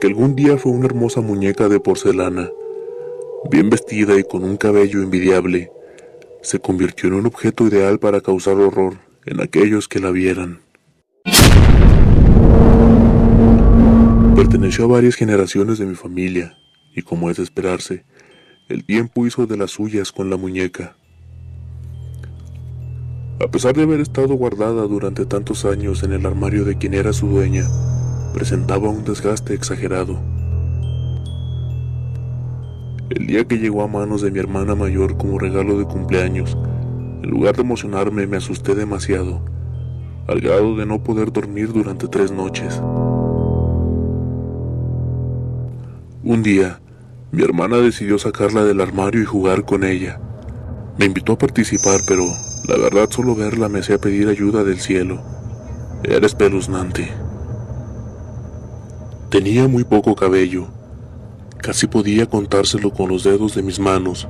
que algún día fue una hermosa muñeca de porcelana, bien vestida y con un cabello envidiable, se convirtió en un objeto ideal para causar horror en aquellos que la vieran. Perteneció a varias generaciones de mi familia, y como es de esperarse, el tiempo hizo de las suyas con la muñeca. A pesar de haber estado guardada durante tantos años en el armario de quien era su dueña, presentaba un desgaste exagerado. El día que llegó a manos de mi hermana mayor como regalo de cumpleaños, en lugar de emocionarme, me asusté demasiado, al grado de no poder dormir durante 3 noches. Un día, mi hermana decidió sacarla del armario y jugar con ella. Me invitó a participar, pero la verdad solo verla me hacía pedir ayuda del cielo. Era espeluznante. Tenía muy poco cabello. Casi podía contárselo con los dedos de mis manos.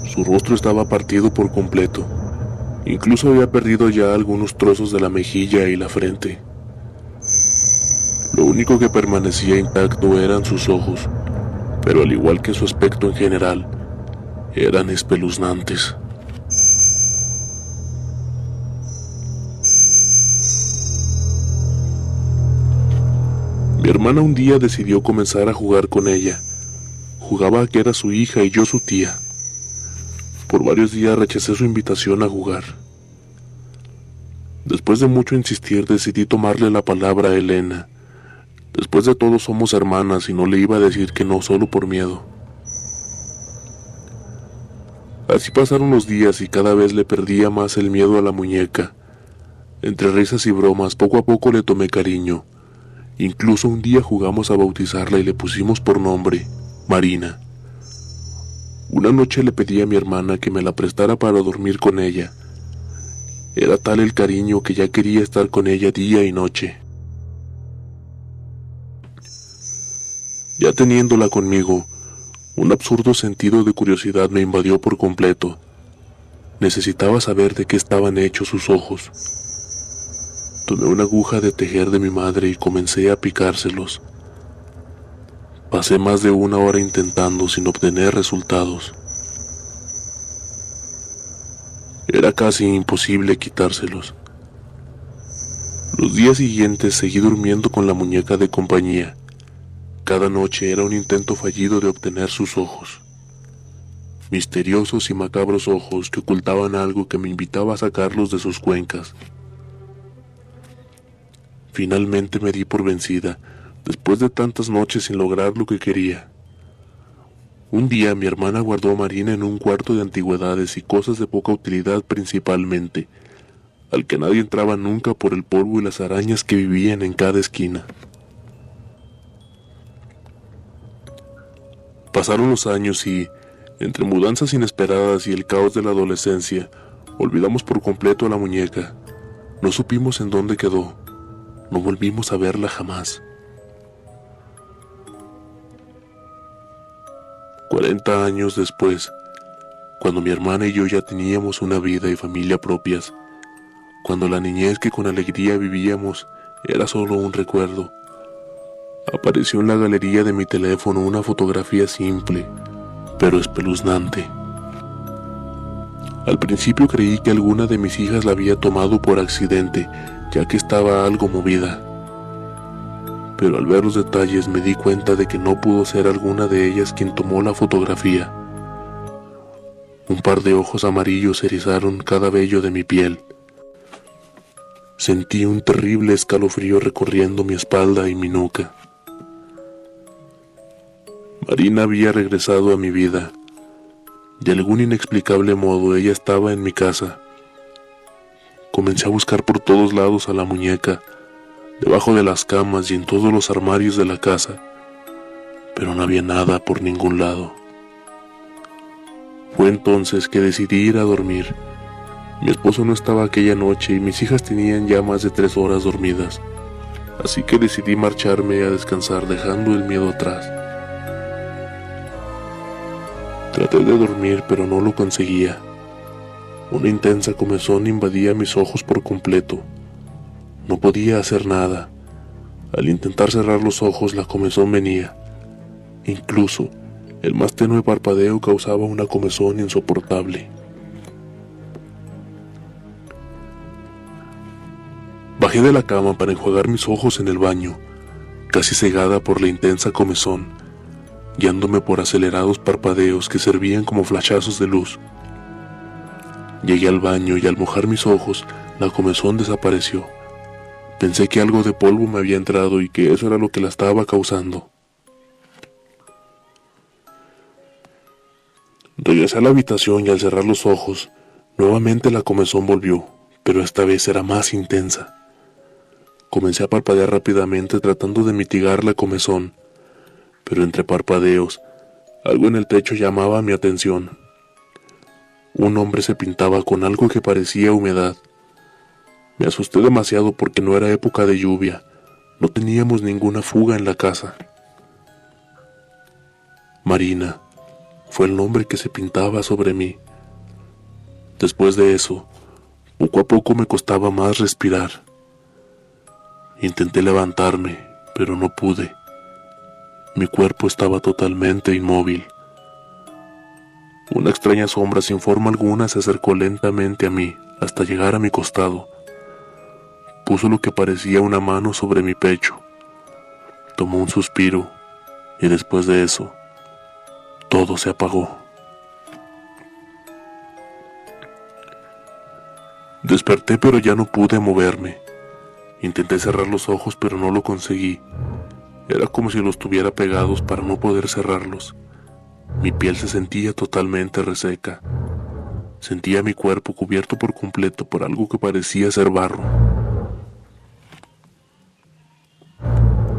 Su rostro estaba partido por completo. Incluso había perdido ya algunos trozos de la mejilla y la frente. Lo único que permanecía intacto eran sus ojos, pero al igual que su aspecto en general, eran espeluznantes. Mi hermana un día decidió comenzar a jugar con ella. Jugaba a que era su hija y yo su tía. Por varios días rechacé su invitación a jugar. Después de mucho insistir, decidí tomarle la palabra a Elena. Después de todo somos hermanas y no le iba a decir que no solo por miedo. Así pasaron los días y cada vez le perdía más el miedo a la muñeca. Entre risas y bromas, poco a poco le tomé cariño. Incluso un día jugamos a bautizarla y le pusimos por nombre Marina. Una noche le pedí a mi hermana que me la prestara para dormir con ella. Era tal el cariño que ya quería estar con ella día y noche. Ya teniéndola conmigo, un absurdo sentido de curiosidad me invadió por completo. Necesitaba saber de qué estaban hechos sus ojos. Tomé una aguja de tejer de mi madre y comencé a picárselos. Pasé más de 1 hora intentando sin obtener resultados. Era casi imposible quitárselos. Los días siguientes seguí durmiendo con la muñeca de compañía. Cada noche era un intento fallido de obtener sus ojos. Misteriosos y macabros ojos que ocultaban algo que me invitaba a sacarlos de sus cuencas. Finalmente me di por vencida, después de tantas noches sin lograr lo que quería. Un día mi hermana guardó a Marina en un cuarto de antigüedades y cosas de poca utilidad principalmente, al que nadie entraba nunca por el polvo y las arañas que vivían en cada esquina. Pasaron los años y, entre mudanzas inesperadas y el caos de la adolescencia, olvidamos por completo a la muñeca. No supimos en dónde quedó. No volvimos a verla jamás. 40 años después, cuando mi hermana y yo ya teníamos una vida y familia propias, cuando la niñez que con alegría vivíamos era solo un recuerdo, apareció en la galería de mi teléfono una fotografía simple, pero espeluznante. Al principio creí que alguna de mis hijas la había tomado por accidente, ya que estaba algo movida. Pero al ver los detalles me di cuenta de que no pudo ser alguna de ellas quien tomó la fotografía. Un par de ojos amarillos erizaron cada vello de mi piel. Sentí un terrible escalofrío recorriendo mi espalda y mi nuca. Marina había regresado a mi vida. De algún inexplicable modo ella estaba en mi casa. Comencé a buscar por todos lados a la muñeca, debajo de las camas y en todos los armarios de la casa, pero no había nada por ningún lado. Fue entonces que decidí ir a dormir. Mi esposo no estaba aquella noche y mis hijas tenían ya más de 3 horas dormidas, así que decidí marcharme a descansar dejando el miedo atrás. Traté de dormir, pero no lo conseguía. Una intensa comezón invadía mis ojos por completo. No podía hacer nada. Al intentar cerrar los ojos, la comezón venía. Incluso, el más tenue parpadeo causaba una comezón insoportable. Bajé de la cama para enjuagar mis ojos en el baño, casi cegada por la intensa comezón, guiándome por acelerados parpadeos que servían como flashazos de luz. Llegué al baño y al mojar mis ojos, la comezón desapareció. Pensé que algo de polvo me había entrado y que eso era lo que la estaba causando. Regresé a la habitación y al cerrar los ojos, nuevamente la comezón volvió, pero esta vez era más intensa. Comencé a parpadear rápidamente tratando de mitigar la comezón, pero entre parpadeos, algo en el techo llamaba mi atención. Un hombre se pintaba con algo que parecía humedad. Me asusté demasiado porque no era época de lluvia, no teníamos ninguna fuga en la casa. Marina fue el nombre que se pintaba sobre mí. Después de eso, poco a poco me costaba más respirar. Intenté levantarme, pero no pude. Mi cuerpo estaba totalmente inmóvil. Una extraña sombra sin forma alguna se acercó lentamente a mí hasta llegar a mi costado. Puso lo que parecía una mano sobre mi pecho. Tomó un suspiro y después de eso, todo se apagó. Desperté pero ya no pude moverme. Intenté cerrar los ojos pero no lo conseguí. Era como si los tuviera pegados para no poder cerrarlos. Mi piel se sentía totalmente reseca. Sentía mi cuerpo cubierto por completo por algo que parecía ser barro.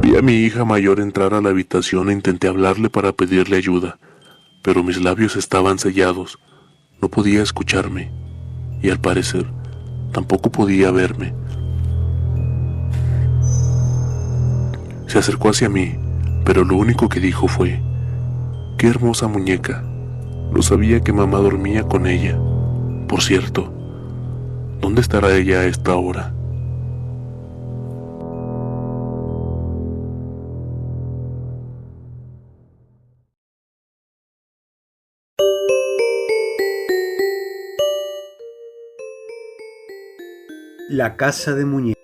Vi a mi hija mayor entrar a la habitación e intenté hablarle para pedirle ayuda, pero mis labios estaban sellados. No podía escucharme y al parecer tampoco podía verme. Se acercó hacia mí, pero lo único que dijo fue: «¡Qué hermosa muñeca! No sabía que mamá dormía con ella. Por cierto, ¿dónde estará ella a esta hora?». La casa de muñecas.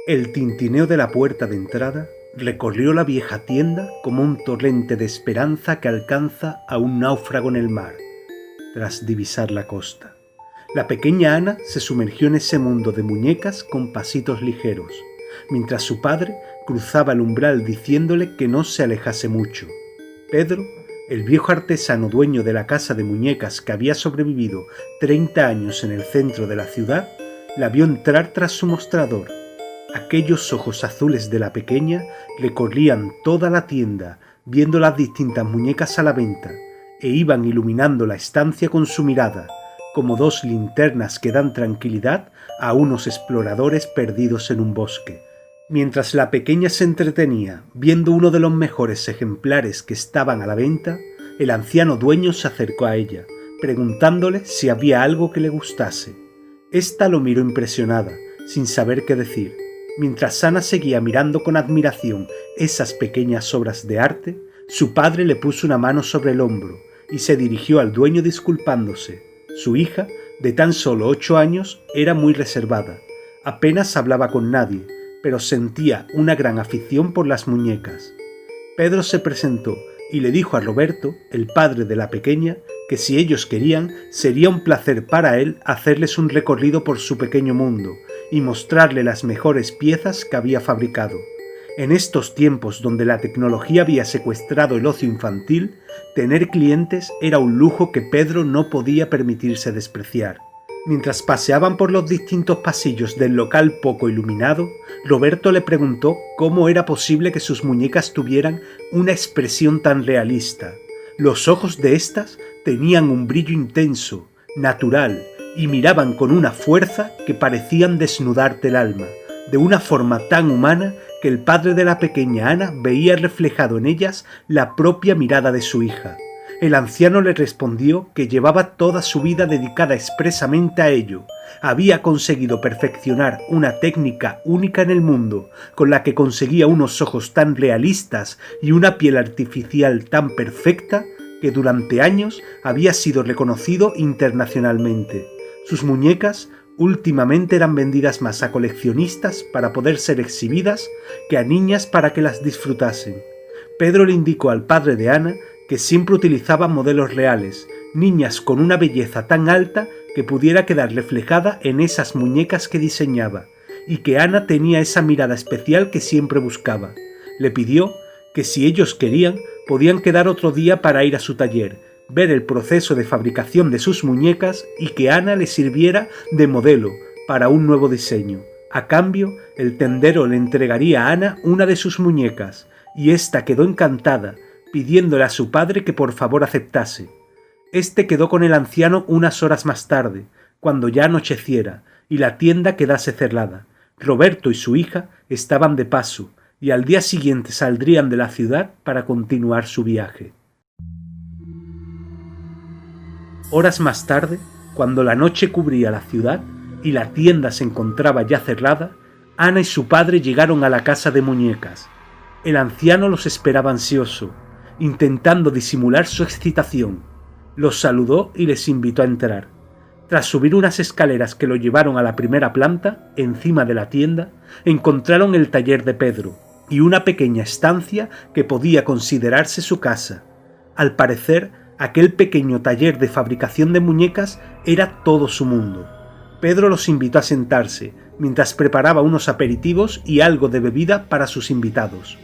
El tintineo de la puerta de entrada recorrió la vieja tienda como un torrente de esperanza que alcanza a un náufrago en el mar, tras divisar la costa. La pequeña Ana se sumergió en ese mundo de muñecas con pasitos ligeros, mientras su padre cruzaba el umbral diciéndole que no se alejase mucho. Pedro, el viejo artesano dueño de la casa de muñecas que había sobrevivido 30 años en el centro de la ciudad, la vio entrar tras su mostrador. Aquellos ojos azules de la pequeña recorrían toda la tienda, viendo las distintas muñecas a la venta, e iban iluminando la estancia con su mirada, como dos linternas que dan tranquilidad a unos exploradores perdidos en un bosque. Mientras la pequeña se entretenía viendo uno de los mejores ejemplares que estaban a la venta, el anciano dueño se acercó a ella, preguntándole si había algo que le gustase. Ésta lo miró impresionada, sin saber qué decir. Mientras Ana seguía mirando con admiración esas pequeñas obras de arte, su padre le puso una mano sobre el hombro y se dirigió al dueño disculpándose. Su hija, de tan solo 8 años, era muy reservada. Apenas hablaba con nadie, pero sentía una gran afición por las muñecas. Pedro se presentó y le dijo a Roberto, el padre de la pequeña, que si ellos querían, sería un placer para él hacerles un recorrido por su pequeño mundo y mostrarle las mejores piezas que había fabricado. En estos tiempos donde la tecnología había secuestrado el ocio infantil, tener clientes era un lujo que Pedro no podía permitirse despreciar. Mientras paseaban por los distintos pasillos del local poco iluminado, Roberto le preguntó cómo era posible que sus muñecas tuvieran una expresión tan realista. Los ojos de éstas tenían un brillo intenso, natural, y miraban con una fuerza que parecían desnudarte el alma, de una forma tan humana que el padre de la pequeña Ana veía reflejado en ellas la propia mirada de su hija. El anciano le respondió que llevaba toda su vida dedicada expresamente a ello. Había conseguido perfeccionar una técnica única en el mundo, con la que conseguía unos ojos tan realistas y una piel artificial tan perfecta que durante años había sido reconocido internacionalmente. Sus muñecas últimamente eran vendidas más a coleccionistas para poder ser exhibidas que a niñas para que las disfrutasen. Pedro le indicó al padre de Ana que siempre utilizaba modelos reales, niñas con una belleza tan alta que pudiera quedar reflejada en esas muñecas que diseñaba, y que Ana tenía esa mirada especial que siempre buscaba. Le pidió que si ellos querían, podían quedar otro día para ir a su taller, ver el proceso de fabricación de sus muñecas y que Ana le sirviera de modelo para un nuevo diseño. A cambio, el tendero le entregaría a Ana una de sus muñecas, y ésta quedó encantada, pidiéndole a su padre que por favor aceptase. Este quedó con el anciano unas horas más tarde, cuando ya anocheciera y la tienda quedase cerrada. Roberto y su hija estaban de paso, y al día siguiente saldrían de la ciudad para continuar su viaje. Horas más tarde, cuando la noche cubría la ciudad y la tienda se encontraba ya cerrada, Ana y su padre llegaron a la casa de muñecas. El anciano los esperaba ansioso, intentando disimular su excitación. Los saludó y les invitó a entrar. Tras subir unas escaleras que lo llevaron a la primera planta, encima de la tienda, encontraron el taller de Pedro y una pequeña estancia que podía considerarse su casa. Al parecer, aquel pequeño taller de fabricación de muñecas era todo su mundo. Pedro los invitó a sentarse, mientras preparaba unos aperitivos y algo de bebida para sus invitados.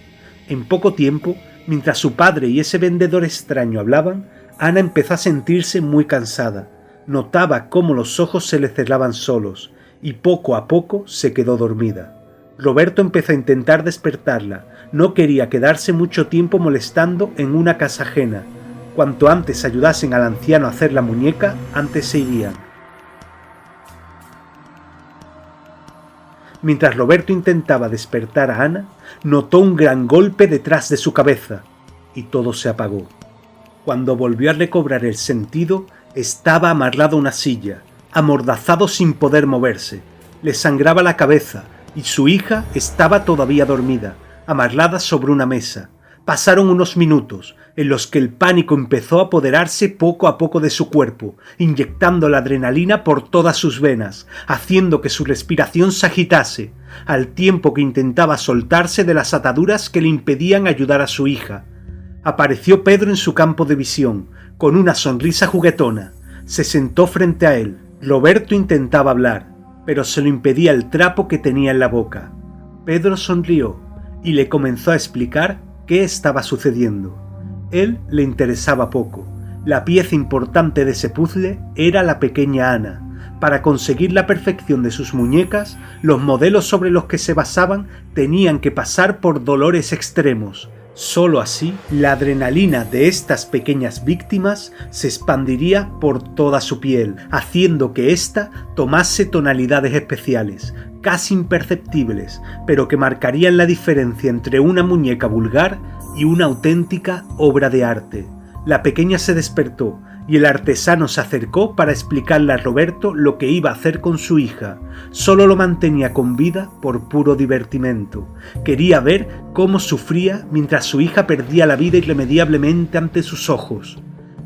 En poco tiempo, mientras su padre y ese vendedor extraño hablaban, Ana empezó a sentirse muy cansada. Notaba cómo los ojos se le cerraban solos, y poco a poco se quedó dormida. Roberto empezó a intentar despertarla. No quería quedarse mucho tiempo molestando en una casa ajena. Cuanto antes ayudasen al anciano a hacer la muñeca, antes se irían. Mientras Roberto intentaba despertar a Ana, notó un gran golpe detrás de su cabeza, y todo se apagó. Cuando volvió a recobrar el sentido, estaba amarrado a una silla, amordazado sin poder moverse. Le sangraba la cabeza, y su hija estaba todavía dormida, amarrada sobre una mesa. Pasaron unos minutos, en los que el pánico empezó a apoderarse poco a poco de su cuerpo, inyectando la adrenalina por todas sus venas, haciendo que su respiración se agitase, al tiempo que intentaba soltarse de las ataduras que le impedían ayudar a su hija. Apareció Pedro en su campo de visión, con una sonrisa juguetona. Se sentó frente a él. Roberto intentaba hablar, pero se lo impedía el trapo que tenía en la boca. Pedro sonrió y le comenzó a explicar qué estaba sucediendo. Él le interesaba poco. La pieza importante de ese puzzle era la pequeña Ana. Para conseguir la perfección de sus muñecas, los modelos sobre los que se basaban tenían que pasar por dolores extremos. Solo así, la adrenalina de estas pequeñas víctimas se expandiría por toda su piel, haciendo que ésta tomase tonalidades especiales, casi imperceptibles, pero que marcarían la diferencia entre una muñeca vulgar y una auténtica obra de arte. La pequeña se despertó y el artesano se acercó para explicarle a Roberto lo que iba a hacer con su hija. Solo lo mantenía con vida por puro divertimento. Quería ver cómo sufría mientras su hija perdía la vida irremediablemente ante sus ojos.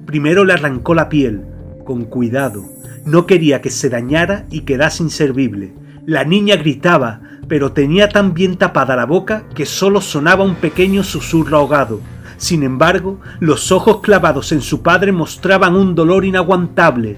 Primero le arrancó la piel, con cuidado. No quería que se dañara y quedase inservible. La niña gritaba, pero tenía tan bien tapada la boca que solo sonaba un pequeño susurro ahogado. Sin embargo, los ojos clavados en su padre mostraban un dolor inaguantable.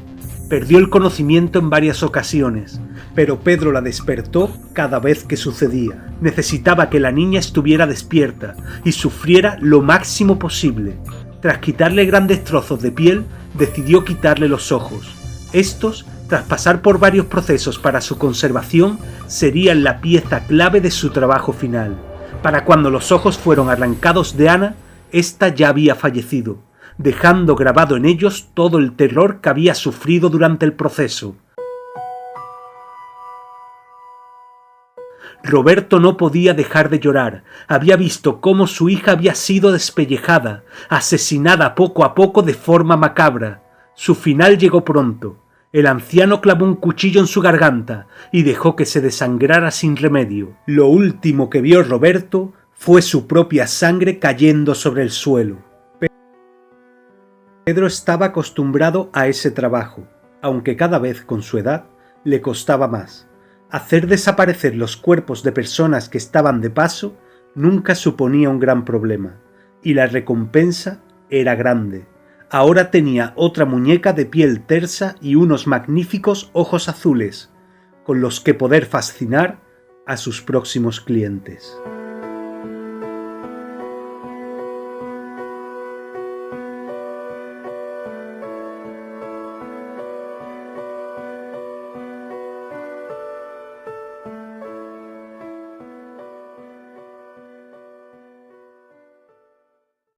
Perdió el conocimiento en varias ocasiones, pero Pedro la despertó cada vez que sucedía. Necesitaba que la niña estuviera despierta y sufriera lo máximo posible. Tras quitarle grandes trozos de piel, decidió quitarle los ojos. Estos, tras pasar por varios procesos para su conservación, serían la pieza clave de su trabajo final. Para cuando los ojos fueron arrancados de Ana, ésta ya había fallecido, dejando grabado en ellos todo el terror que había sufrido durante el proceso. Roberto no podía dejar de llorar. Había visto cómo su hija había sido despellejada, asesinada poco a poco de forma macabra. Su final llegó pronto. El anciano clavó un cuchillo en su garganta y dejó que se desangrara sin remedio. Lo último que vio Roberto fue su propia sangre cayendo sobre el suelo. Pedro estaba acostumbrado a ese trabajo, aunque cada vez con su edad le costaba más. Hacer desaparecer los cuerpos de personas que estaban de paso nunca suponía un gran problema, y la recompensa era grande. Ahora tenía otra muñeca de piel tersa y unos magníficos ojos azules, con los que poder fascinar a sus próximos clientes.